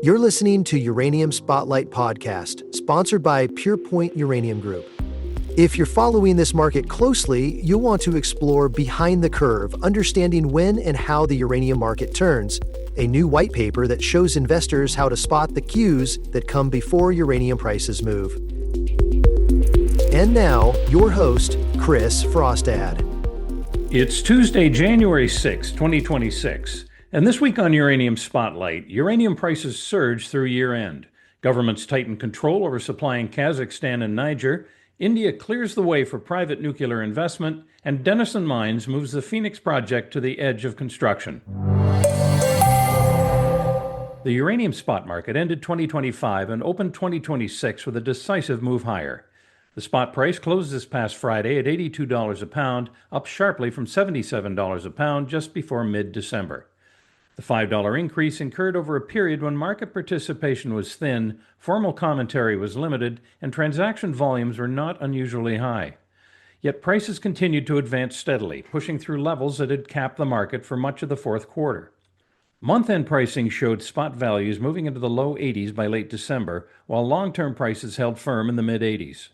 You're listening to Uranium Spotlight Podcast, sponsored by Purepoint Uranium Group. If you're following this market closely, you'll want to explore Behind the Curve, understanding when and how the uranium market turns, a new white paper that shows investors how to spot the cues that come before uranium prices move. And now, your host, Chris Frostad. It's Tuesday, January 6, 2026. And this week on Uranium Spotlight, uranium prices surge through year-end. Governments tighten control over supply in Kazakstan and Niger. India clears the way for private nuclear investment. And Denison Mines moves the Phoenix project to the edge of construction. The uranium spot market ended 2025 and opened 2026 with a decisive move higher. The spot price closed this past Friday at $82 a pound, up sharply from $77 a pound just before mid-December. The $5 increase occurred over a period when market participation was thin, formal commentary was limited, and transaction volumes were not unusually high. Yet prices continued to advance steadily, pushing through levels that had capped the market for much of the fourth quarter. Month-end pricing showed spot values moving into the low 80s by late December, while long-term prices held firm in the mid-80s.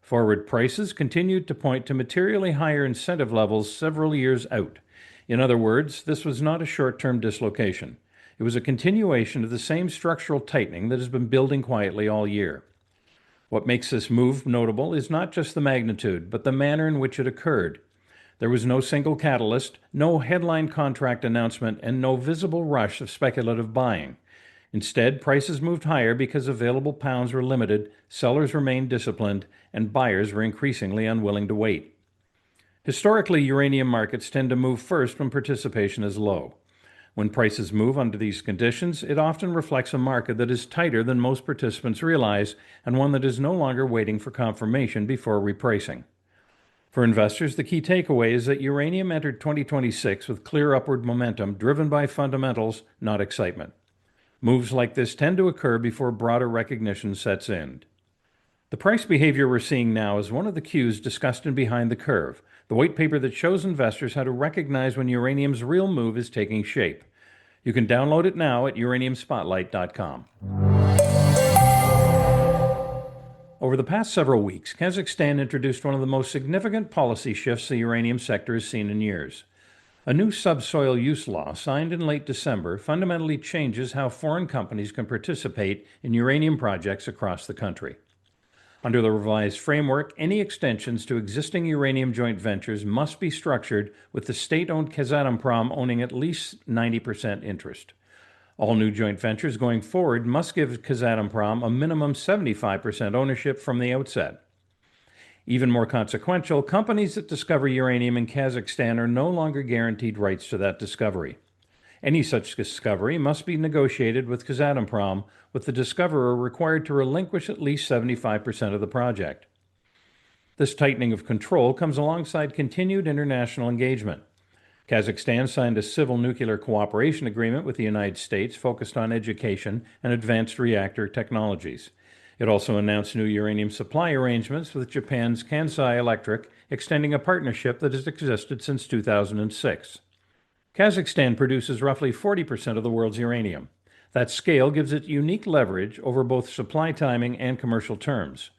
Forward prices continued to point to materially higher incentive levels several years out. In other words, this was not a short-term dislocation. It was a continuation of the same structural tightening that has been building quietly all year. What makes this move notable is not just the magnitude, but the manner in which it occurred. There was no single catalyst, no headline contract announcement, and no visible rush of speculative buying. Instead, prices moved higher because available pounds were limited, sellers remained disciplined, and buyers were increasingly unwilling to wait. Historically, uranium markets tend to move first when participation is low. When prices move under these conditions, it often reflects a market that is tighter than most participants realize and one that is no longer waiting for confirmation before repricing. For investors, the key takeaway is that uranium entered 2026 with clear upward momentum driven by fundamentals, not excitement. Moves like this tend to occur before broader recognition sets in. The price behavior we're seeing now is one of the cues discussed in Behind the Curve, the white paper that shows investors how to recognize when uranium's real move is taking shape. You can download it now at uraniumspotlight.com. Over the past several weeks, Kazakhstan introduced one of the most significant policy shifts the uranium sector has seen in years. A new subsoil use law signed in late December fundamentally changes how foreign companies can participate in uranium projects across the country. Under the revised framework, any extensions to existing uranium joint ventures must be structured with the state-owned Kazatomprom owning at least 90% interest. All new joint ventures going forward must give Kazatomprom a minimum 75% ownership from the outset. Even more consequential, companies that discover uranium in Kazakhstan are no longer guaranteed rights to that discovery. Any such discovery must be negotiated with Kazatomprom, with the discoverer required to relinquish at least 75% of the project. This tightening of control comes alongside continued international engagement. Kazakhstan signed a civil nuclear cooperation agreement with the United States focused on education and advanced reactor technologies. It also announced new uranium supply arrangements with Japan's Kansai Electric, extending a partnership that has existed since 2006. Kazakhstan produces roughly 40% of the world's uranium. That scale gives it unique leverage over both supply timing and commercial terms.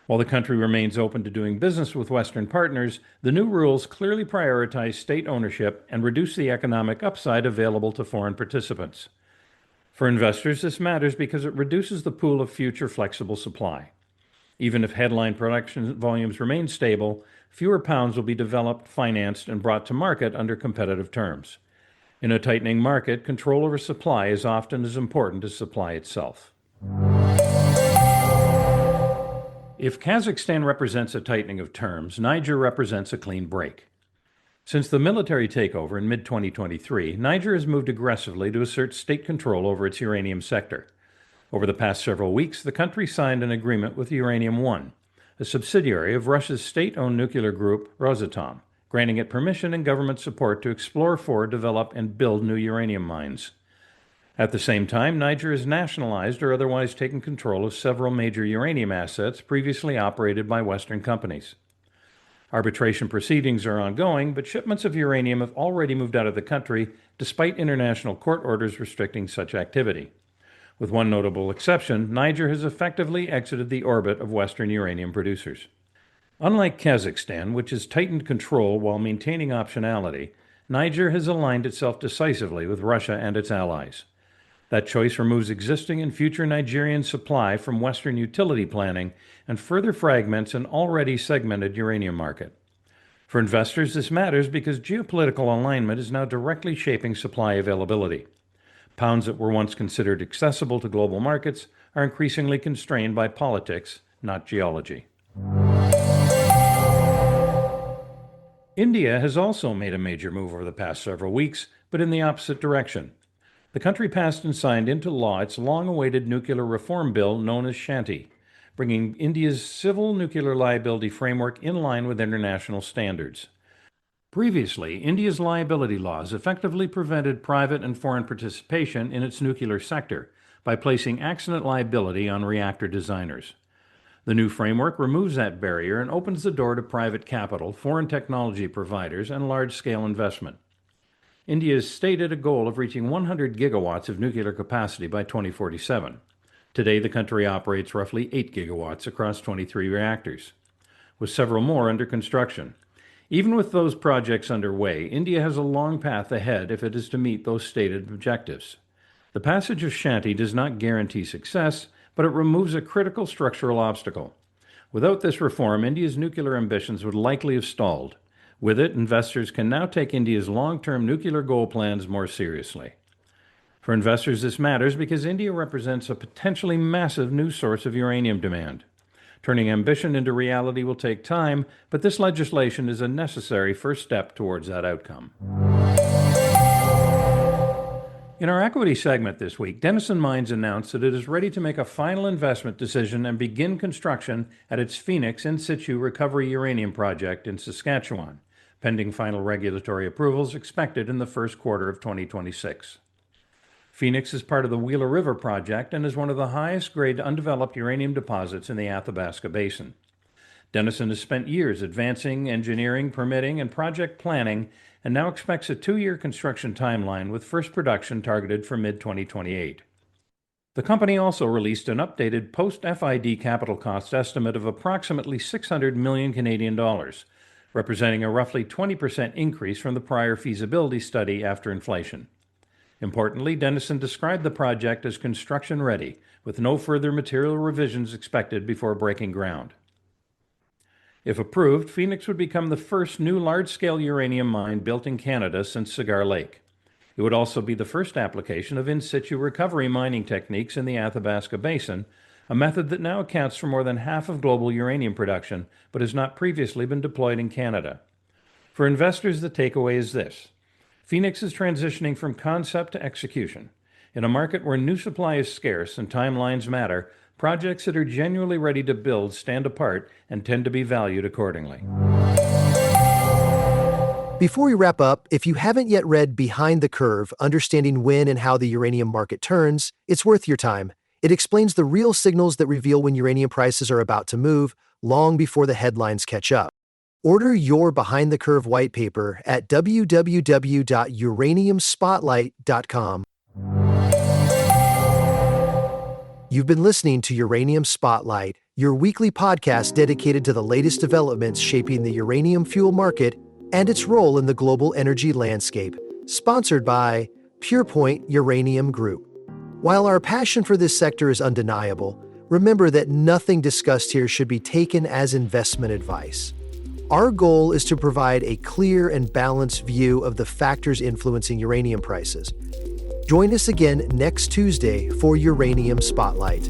While the country remains open to doing business with Western partners, the new rules clearly prioritize state ownership and reduce the economic upside available to foreign participants. For investors, this matters because it reduces the pool of future flexible supply. Even if headline production volumes remain stable, fewer pounds will be developed, financed, and brought to market under competitive terms. In a tightening market, control over supply is often as important as supply itself. If Kazakhstan represents a tightening of terms, Niger represents a clean break. Since the military takeover in mid-2023, Niger has moved aggressively to assert state control over its uranium sector. Over the past several weeks, the country signed an agreement with Uranium One, a subsidiary of Russia's state-owned nuclear group, Rosatom, granting it permission and government support to explore for, develop, and build new uranium mines. At the same time, Niger has nationalized or otherwise taken control of several major uranium assets previously operated by Western companies. Arbitration proceedings are ongoing, but shipments of uranium have already moved out of the country despite international court orders restricting such activity. With one notable exception, Niger has effectively exited the orbit of Western uranium producers. Unlike Kazakstan, which has tightened control while maintaining optionality, Niger has aligned itself decisively with Russia and its allies. That choice removes existing and future Nigerian supply from Western utility planning and further fragments an already segmented uranium market. For investors, this matters because geopolitical alignment is now directly shaping supply availability. Pounds that were once considered accessible to global markets are increasingly constrained by politics, not geology. India has also made a major move over the past several weeks, but in the opposite direction. The country passed and signed into law its long-awaited nuclear reform bill known as Shanti, bringing India's civil nuclear liability framework in line with international standards. Previously, India's liability laws effectively prevented private and foreign participation in its nuclear sector by placing accident liability on reactor designers. The new framework removes that barrier and opens the door to private capital, foreign technology providers, and large-scale investment. India has stated a goal of reaching 100 gigawatts of nuclear capacity by 2047. Today, the country operates roughly 8 gigawatts across 23 reactors, with several more under construction. Even with those projects underway, India has a long path ahead if it is to meet those stated objectives. The passage of Shanti does not guarantee success, but it removes a critical structural obstacle. Without this reform, India's nuclear ambitions would likely have stalled. With it, investors can now take India's long-term nuclear goal plans more seriously. For investors, this matters because India represents a potentially massive new source of uranium demand. Turning ambition into reality will take time, but this legislation is a necessary first step towards that outcome. In our equity segment this week, Denison Mines announced that it is ready to make a final investment decision and begin construction at its Phoenix in situ recovery uranium project in Saskatchewan, pending final regulatory approvals expected in the first quarter of 2026. Phoenix is part of the Wheeler River project and is one of the highest-grade undeveloped uranium deposits in the Athabasca Basin. Denison has spent years advancing engineering, permitting, and project planning, and now expects a 2-year construction timeline with first production targeted for mid-2028. The company also released an updated post-FID capital cost estimate of approximately 600 million Canadian dollars, representing a roughly 20% increase from the prior feasibility study after inflation. Importantly, Denison described the project as construction-ready, with no further material revisions expected before breaking ground. If approved, Phoenix would become the first new large-scale uranium mine built in Canada since Cigar Lake. It would also be the first application of in-situ recovery mining techniques in the Athabasca Basin, a method that now accounts for more than half of global uranium production, but has not previously been deployed in Canada. For investors, the takeaway is this. Phoenix is transitioning from concept to execution. In a market where new supply is scarce and timelines matter, projects that are genuinely ready to build stand apart and tend to be valued accordingly. Before we wrap up, if you haven't yet read Behind the Curve, Understanding When and How the Uranium Market Turns, it's worth your time. It explains the real signals that reveal when uranium prices are about to move, long before the headlines catch up. Order your Behind the Curve white paper at www.uraniumspotlight.com. You've been listening to Uranium Spotlight, your weekly podcast dedicated to the latest developments shaping the uranium fuel market and its role in the global energy landscape, sponsored by Purepoint Uranium Group. While our passion for this sector is undeniable, remember that nothing discussed here should be taken as investment advice. Our goal is to provide a clear and balanced view of the factors influencing uranium prices. Join us again next Tuesday for Uranium Spotlight.